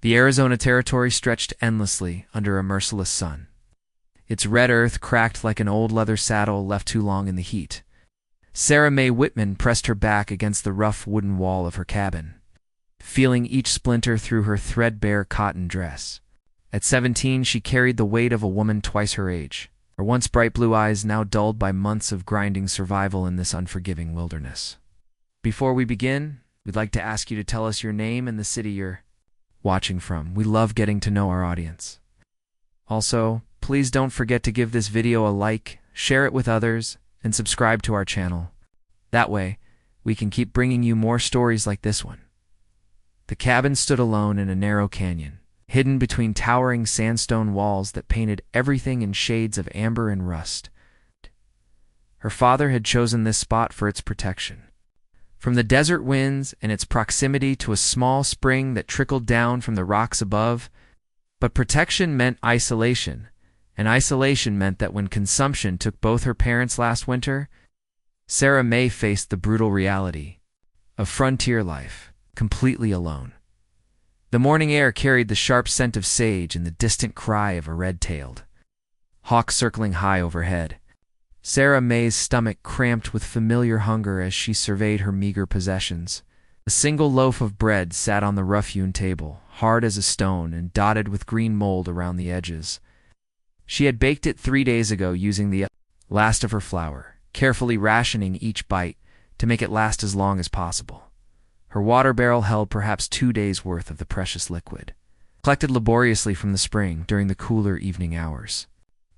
The Arizona Territory stretched endlessly under a merciless sun. Its red earth cracked like an old leather saddle left too long in the heat. Sarah Mae Whitman pressed her back against the rough wooden wall of her cabin, feeling each splinter through her threadbare cotton dress. At 17, she carried the weight of a woman twice her age, her once bright blue eyes now dulled by months of grinding survival in this unforgiving wilderness. Before we begin, we'd like to ask you to tell us your name and the city you're watching from. We love getting to know our audience. Also, please don't forget to give this video a like, share it with others, and subscribe to our channel. That way, we can keep bringing you more stories like this one. The cabin stood alone in a narrow canyon, hidden between towering sandstone walls that painted everything in shades of amber and rust. Her father had chosen this spot for its protection. From the desert winds and its proximity to a small spring that trickled down from the rocks above, but protection meant isolation, and isolation meant that when consumption took both her parents last winter, Sarah Mae faced the brutal reality of frontier life, completely alone. The morning air carried the sharp scent of sage and the distant cry of a red-tailed hawk circling high overhead. Sarah Mae's stomach cramped with familiar hunger as she surveyed her meager possessions. A single loaf of bread sat on the rough-hewn table, hard as a stone and dotted with green mold around the edges. She had baked it 3 days ago using the last of her flour, carefully rationing each bite to make it last as long as possible. Her water barrel held perhaps 2 days' worth of the precious liquid, collected laboriously from the spring during the cooler evening hours.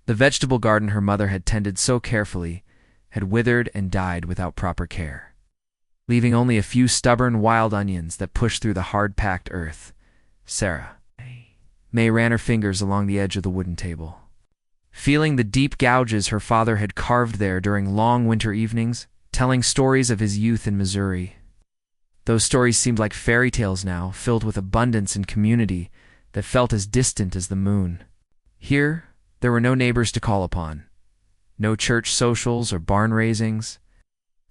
The vegetable garden her mother had tended so carefully had withered and died without proper care, leaving only a few stubborn wild onions that pushed through the hard-packed earth. Sarah Mae ran her fingers along the edge of the wooden table, feeling the deep gouges her father had carved there during long winter evenings, telling stories of his youth in Missouri. Those stories seemed like fairy tales now, filled with abundance and community that felt as distant as the moon. Here, there were no neighbors to call upon, no church socials or barn raisings,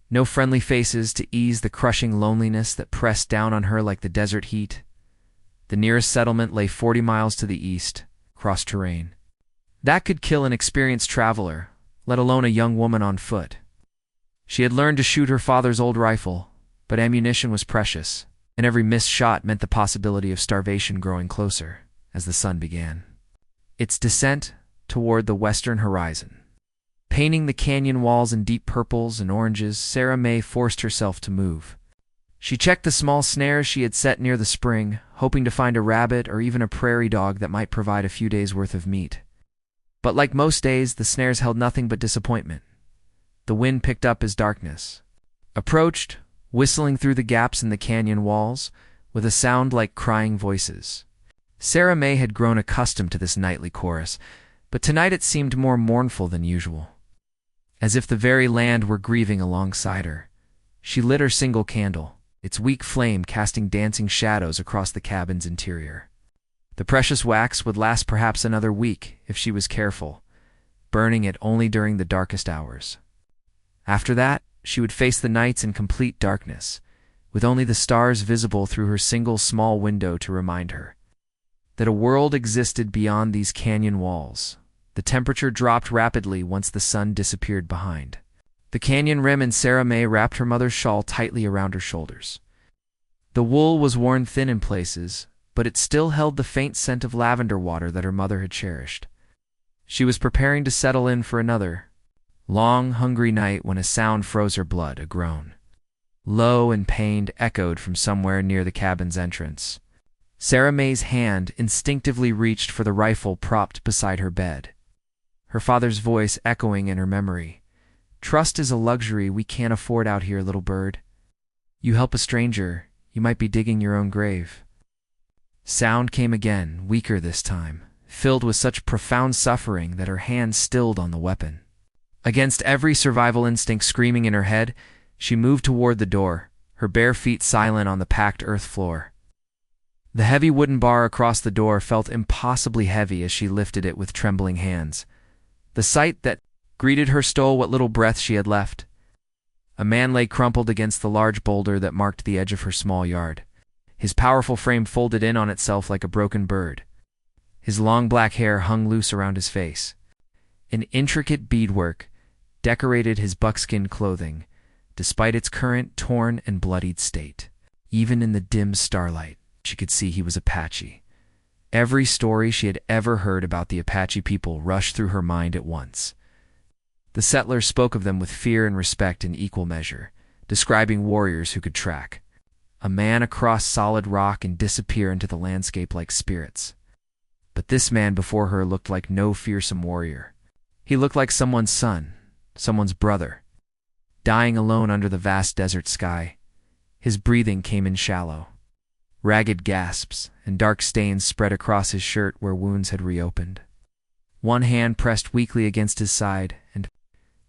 no friendly faces to ease the crushing loneliness that pressed down on her like the desert heat. The nearest settlement lay 40 miles to the east, across terrain. That could kill an experienced traveler, let alone a young woman on foot. She had learned to shoot her father's old rifle, but ammunition was precious, and every missed shot meant the possibility of starvation growing closer as the sun began its descent toward the western horizon. Painting the canyon walls in deep purples and oranges, Sarah Mae forced herself to move. She checked the small snares she had set near the spring, hoping to find a rabbit or even a prairie dog that might provide a few days' worth of meat. But like most days, the snares held nothing but disappointment. The wind picked up as darkness approached, whistling through the gaps in the canyon walls with a sound like crying voices. Sarah Mae had grown accustomed to this nightly chorus, but tonight it seemed more mournful than usual, as if the very land were grieving alongside her. She lit her single candle, its weak flame casting dancing shadows across the cabin's interior. The precious wax would last perhaps another week if she was careful, burning it only during the darkest hours. After that, she would face the nights in complete darkness, with only the stars visible through her single small window to remind her that a world existed beyond these canyon walls. The temperature dropped rapidly once the sun disappeared behind the canyon rim, and Sarah Mae wrapped her mother's shawl tightly around her shoulders. The wool was worn thin in places, but it still held the faint scent of lavender water that her mother had cherished. She was preparing to settle in for another long, hungry night when a sound froze her blood. A groan, low and pained, echoed from somewhere near the cabin's entrance. Sarah Mae's hand instinctively reached for the rifle propped beside her bed, her father's voice echoing in her memory. "Trust is a luxury we can't afford out here, little bird. You help a stranger, you might be digging your own grave." Sound came again, weaker this time, filled with such profound suffering that her hand stilled on the weapon. Against every survival instinct screaming in her head, she moved toward the door, her bare feet silent on the packed earth floor. The heavy wooden bar across the door felt impossibly heavy as she lifted it with trembling hands. The sight that greeted her stole what little breath she had left. A man lay crumpled against the large boulder that marked the edge of her small yard, His powerful frame folded in on itself like a broken bird. His long black hair hung loose around his face. An intricate beadwork decorated his buckskin clothing, despite its current torn and bloodied state. Even in the dim starlight, she could see he was Apache. Every story she had ever heard about the Apache people rushed through her mind at once. The settlers spoke of them with fear and respect in equal measure, describing warriors who could track a man across solid rock and disappear into the landscape like spirits. But this man before her looked like no fearsome warrior. He looked like someone's son, someone's brother, dying alone under the vast desert sky. His breathing came in shallow. Ragged gasps and dark stains spread across his shirt where wounds had reopened. One hand pressed weakly against his side, and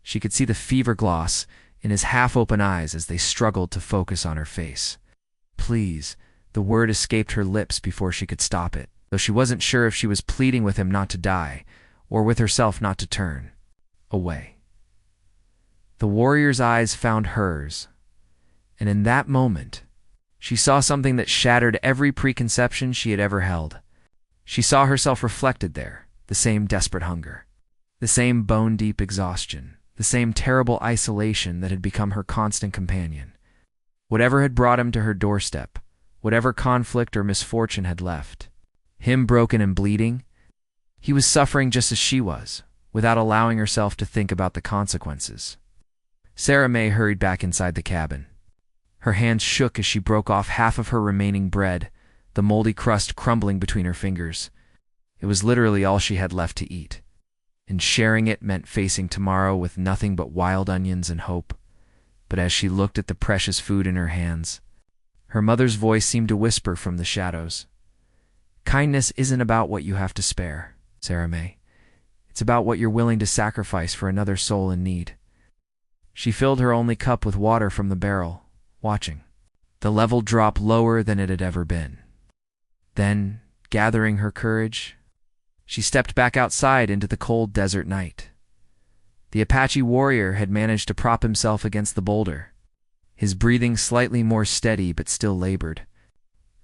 she could see the fever gloss in his half-open eyes as they struggled to focus on her face. Please, the word escaped her lips before she could stop it, though she wasn't sure if she was pleading with him not to die, or with herself not to turn away. The warrior's eyes found hers, and in that moment, she saw something that shattered every preconception she had ever held. She saw herself reflected there, the same desperate hunger, the same bone-deep exhaustion, the same terrible isolation that had become her constant companion. Whatever had brought him to her doorstep, whatever conflict or misfortune had left him broken and bleeding, he was suffering just as she was, without allowing herself to think about the consequences. Sarah May hurried back inside the cabin. Her hands shook as she broke off half of her remaining bread, the moldy crust crumbling between her fingers. It was literally all she had left to eat, and sharing it meant facing tomorrow with nothing but wild onions and hope. But as she looked at the precious food in her hands, her mother's voice seemed to whisper from the shadows. Kindness isn't about what you have to spare, Sarah May. It's about what you're willing to sacrifice for another soul in need. She filled her only cup with water from the barrel, watching the level drop lower than it had ever been. Then, gathering her courage, she stepped back outside into the cold desert night. The Apache warrior had managed to prop himself against the boulder, his breathing slightly more steady but still labored.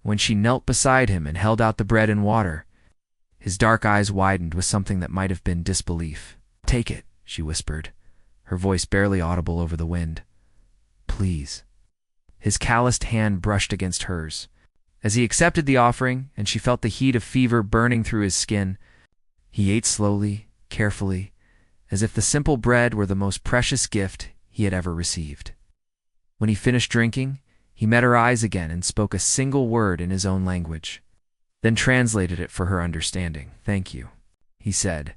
When she knelt beside him and held out the bread and water, his dark eyes widened with something that might have been disbelief. Take it, she whispered, her voice barely audible over the wind. Please. His calloused hand brushed against hers. As he accepted the offering, and she felt the heat of fever burning through his skin, he ate slowly, carefully, as if the simple bread were the most precious gift he had ever received. When he finished drinking, he met her eyes again and spoke a single word in his own language, then translated it for her understanding. Thank you, he said,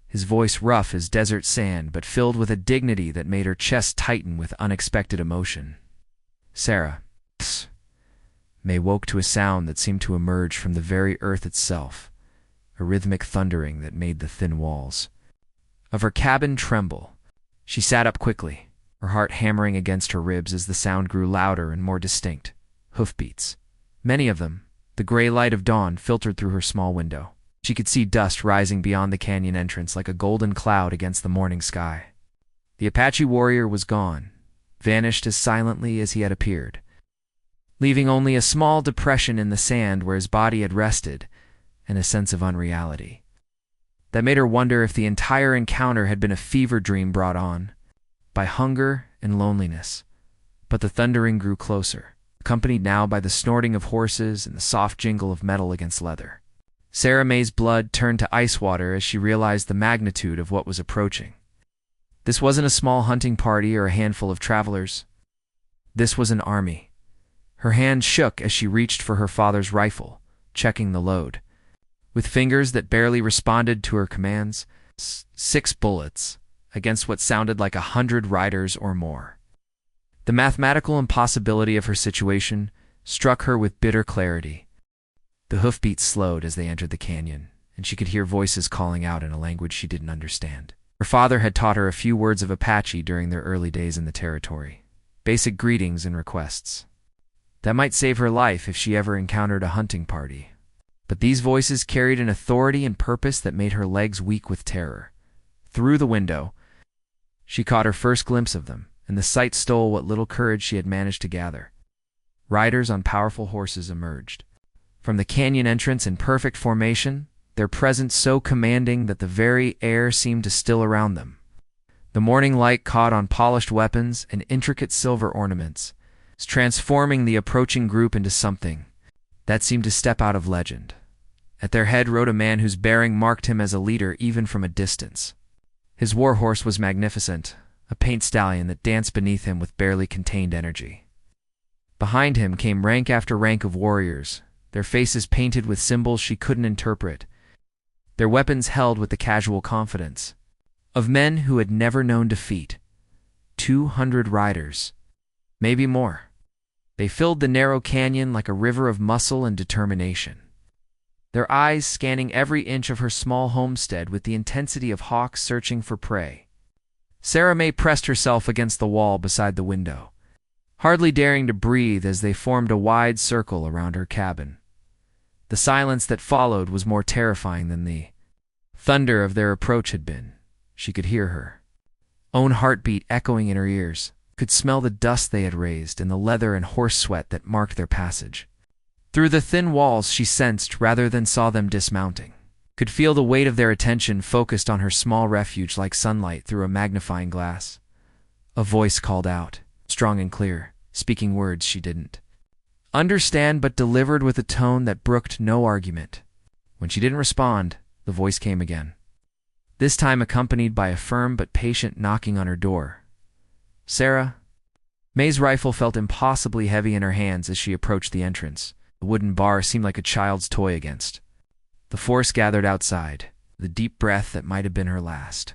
his voice rough as desert sand but filled with a dignity that made her chest tighten with unexpected emotion. Sarah. May woke to a sound that seemed to emerge from the very earth itself, a rhythmic thundering that made the thin walls of her cabin tremble. She sat up quickly, her heart hammering against her ribs as the sound grew louder and more distinct. Hoofbeats. Many of them, the gray light of dawn filtered through her small window. She could see dust rising beyond the canyon entrance like a golden cloud against the morning sky. The Apache warrior was gone, vanished as silently as he had appeared, leaving only a small depression in the sand where his body had rested and a sense of unreality. That made her wonder if the entire encounter had been a fever dream brought on by hunger and loneliness. But the thundering grew closer, accompanied now by the snorting of horses and the soft jingle of metal against leather. Sarah May's blood turned to ice water as she realized the magnitude of what was approaching. This wasn't a small hunting party or a handful of travelers. This was an army. Her hand shook as she reached for her father's rifle, checking the load. With fingers that barely responded to her commands, 6 bullets against what sounded like 100 riders or more. The mathematical impossibility of her situation struck her with bitter clarity. The hoofbeats slowed as they entered the canyon, and she could hear voices calling out in a language she didn't understand. Her father had taught her a few words of Apache during their early days in the territory, basic greetings and requests. That might save her life if she ever encountered a hunting party. But these voices carried an authority and purpose that made her legs weak with terror. Through the window, she caught her first glimpse of them, and the sight stole what little courage she had managed to gather. Riders on powerful horses emerged from the canyon entrance in perfect formation, their presence so commanding that the very air seemed to still around them. The morning light caught on polished weapons and intricate silver ornaments, transforming the approaching group into something that seemed to step out of legend. At their head rode a man whose bearing marked him as a leader even from a distance. His war horse was magnificent, a paint stallion that danced beneath him with barely contained energy. Behind him came rank after rank of warriors, their faces painted with symbols she couldn't interpret, their weapons held with the casual confidence of men who had never known defeat. 200 riders, maybe more. They filled the narrow canyon like a river of muscle and determination, their eyes scanning every inch of her small homestead with the intensity of hawks searching for prey. Sarah May pressed herself against the wall beside the window, hardly daring to breathe as they formed a wide circle around her cabin. The silence that followed was more terrifying than the thunder of their approach had been. She could hear her own heartbeat echoing in her ears, could smell the dust they had raised and the leather and horse sweat that marked their passage. Through the thin walls she sensed rather than saw them dismounting, could feel the weight of their attention focused on her small refuge like sunlight through a magnifying glass. A voice called out, strong and clear, speaking words she didn't understand but delivered with a tone that brooked no argument. When she didn't respond, the voice came again, this time accompanied by a firm but patient knocking on her door. Sarah? May's rifle felt impossibly heavy in her hands as she approached the entrance. The wooden bar seemed like a child's toy against the force gathered outside, the deep breath that might have been her last.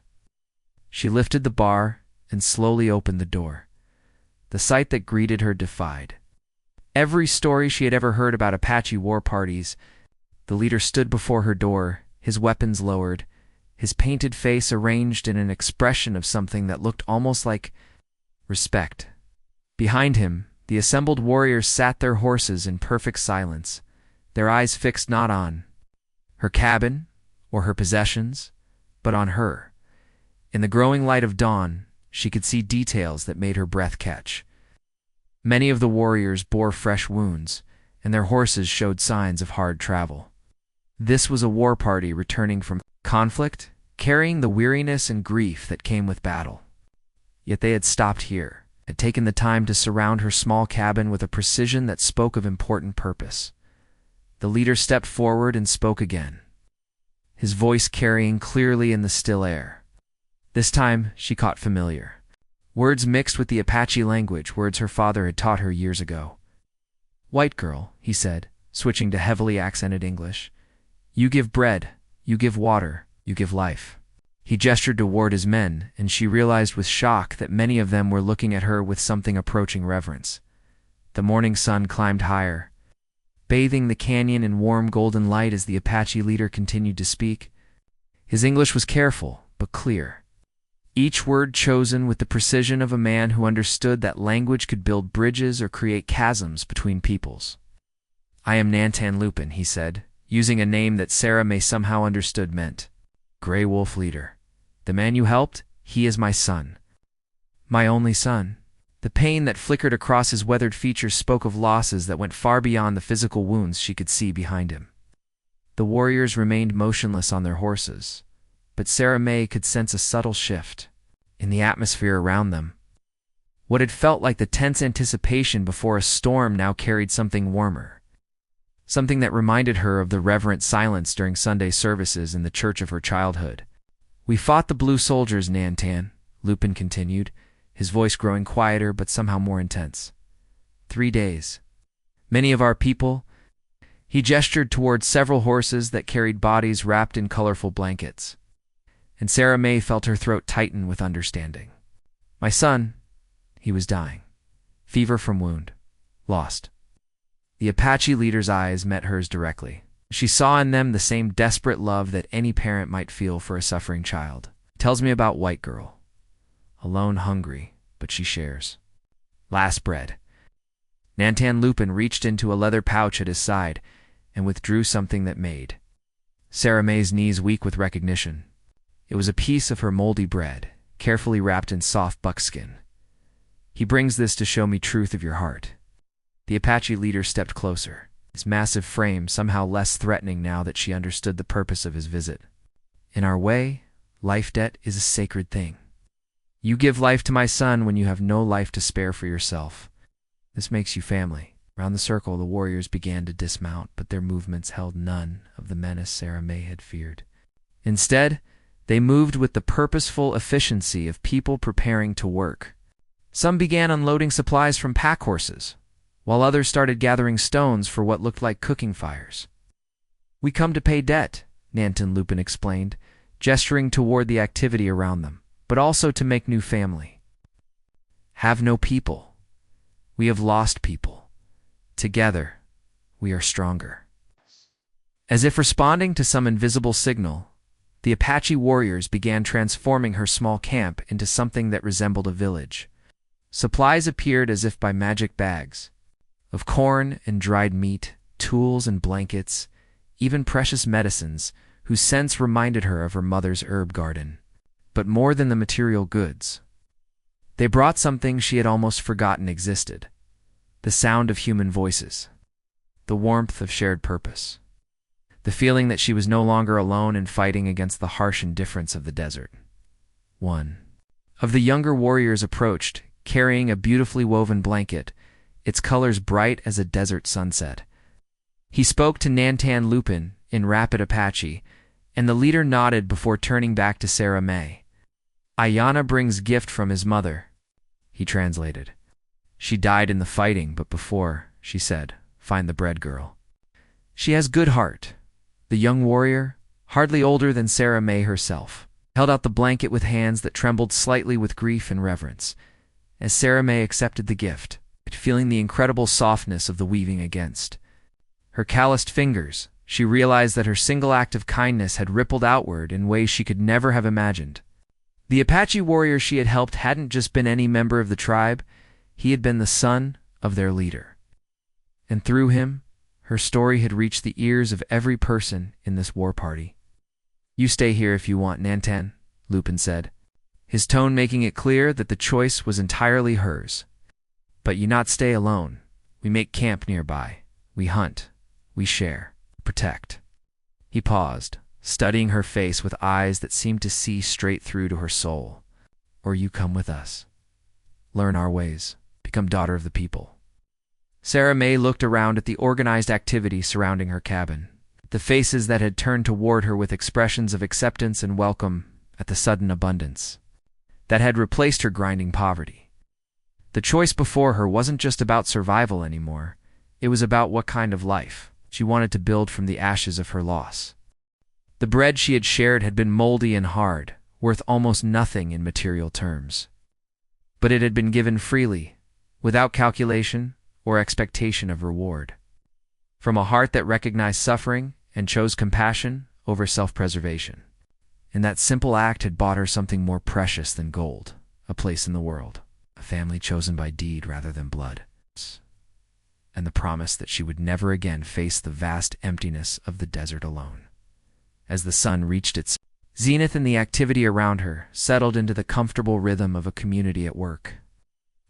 She lifted the bar and slowly opened the door. The sight that greeted her defied every story she had ever heard about Apache war parties. The leader stood before her door, his weapons lowered, his painted face arranged in an expression of something that looked almost like respect. Behind him, the assembled warriors sat their horses in perfect silence, their eyes fixed not on her cabin or her possessions, but on her. In the growing light of dawn, she could see details that made her breath catch. Many of the warriors bore fresh wounds, and their horses showed signs of hard travel. This was a war party returning from conflict, carrying the weariness and grief that came with battle. Yet they had stopped here, had taken the time to surround her small cabin with a precision that spoke of important purpose. The leader stepped forward and spoke again, his voice carrying clearly in the still air. This time she caught familiar words mixed with the Apache language, words her father had taught her years ago. "White girl," he said, switching to heavily accented English. "You give bread, you give water, you give life." He gestured toward his men, and she realized with shock that many of them were looking at her with something approaching reverence. The morning sun climbed higher, bathing the canyon in warm golden light as the Apache leader continued to speak. His English was careful, but clear, each word chosen with the precision of a man who understood that language could build bridges or create chasms between peoples. "I am Nantan Lupin," he said, using a name that Sarah May somehow understood meant Grey Wolf Leader. "The man you helped, he is my son. My only son." The pain that flickered across his weathered features spoke of losses that went far beyond the physical wounds she could see behind him. The warriors remained motionless on their horses, but Sarah May could sense a subtle shift in the atmosphere around them. What had felt like the tense anticipation before a storm now carried something warmer, something that reminded her of the reverent silence during Sunday services in the church of her childhood. "We fought the blue soldiers, Nantan," Lupin continued, his voice growing quieter but somehow more intense. 3 days. Many of our people—" He gestured toward several horses that carried bodies wrapped in colorful blankets, and Sarah May felt her throat tighten with understanding. "My son, he was dying. Fever from wound. Lost." The Apache leader's eyes met hers directly. She saw in them the same desperate love that any parent might feel for a suffering child. "Tells me about White Girl. Alone, hungry, but she shares. Last bread." Nantan Lupin reached into a leather pouch at his side and withdrew something that made Sarah May's knees weak with recognition. It was a piece of her moldy bread, carefully wrapped in soft buckskin. "He brings this to show me truth of your heart." The Apache leader stepped closer, his massive frame somehow less threatening now that she understood the purpose of his visit. In our way, life debt is a sacred thing. You give life to my son when you have no life to spare for yourself. This makes you family. Around the circle, the warriors began to dismount, but their movements held none of the menace Sarah May had feared. Instead, they moved with the purposeful efficiency of people preparing to work. Some began unloading supplies from pack horses, while others started gathering stones for what looked like cooking fires. "We come to pay debt," Nantan Lupin explained, gesturing toward the activity around them, "but also to make new family. Have no people. We have lost people. Together, we are stronger." As if responding to some invisible signal, the Apache warriors began transforming her small camp into something that resembled a village. Supplies appeared as if by magic bags, of corn and dried meat, tools and blankets, even precious medicines, whose scents reminded her of her mother's herb garden. But more than the material goods, they brought something she had almost forgotten existed: the sound of human voices, the warmth of shared purpose, the feeling that she was no longer alone in fighting against the harsh indifference of the desert. One of the younger warriors approached, carrying a beautifully woven blanket, its colors bright as a desert sunset. He spoke to Nantan Lupin in rapid Apache, and the leader nodded before turning back to Sarah May. "Ayana brings gift from his mother," he translated. "She died in the fighting, but before, she said, find the bread girl. She has good heart." The young warrior, hardly older than Sarah May herself, held out the blanket with hands that trembled slightly with grief and reverence. As Sarah May accepted the gift, feeling the incredible softness of the weaving against her calloused fingers, she realized that her single act of kindness had rippled outward in ways she could never have imagined. The Apache warrior she had helped hadn't just been any member of the tribe, he had been the son of their leader. And through him, her story had reached the ears of every person in this war party. "You stay here if you want, Nantan," Lupin said, his tone making it clear that the choice was entirely hers. "But you not stay alone. We make camp nearby. We hunt. We share. Protect." He paused, studying her face with eyes that seemed to see straight through to her soul. "Or you come with us. Learn our ways. Become daughter of the people." Sarah May looked around at the organized activity surrounding her cabin, the faces that had turned toward her with expressions of acceptance and welcome at the sudden abundance that had replaced her grinding poverty. The choice before her wasn't just about survival anymore. It was about what kind of life she wanted to build from the ashes of her loss. The bread she had shared had been moldy and hard, worth almost nothing in material terms. But it had been given freely, without calculation or expectation of reward, from a heart that recognized suffering and chose compassion over self-preservation. And that simple act had bought her something more precious than gold: a place in the world, a family chosen by deed rather than blood, and the promise that she would never again face the vast emptiness of the desert alone. As the sun reached its zenith and the activity around her settled into the comfortable rhythm of a community at work,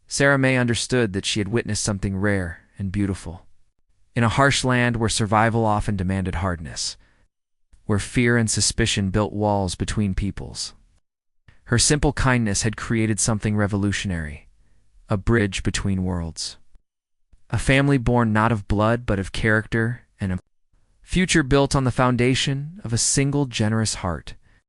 Sarah May understood that she had witnessed something rare and beautiful. In a harsh land where survival often demanded hardness, where fear and suspicion built walls between peoples, her simple kindness had created something revolutionary: a bridge between worlds. A family born not of blood but of character, and a future built on the foundation of a single generous heart.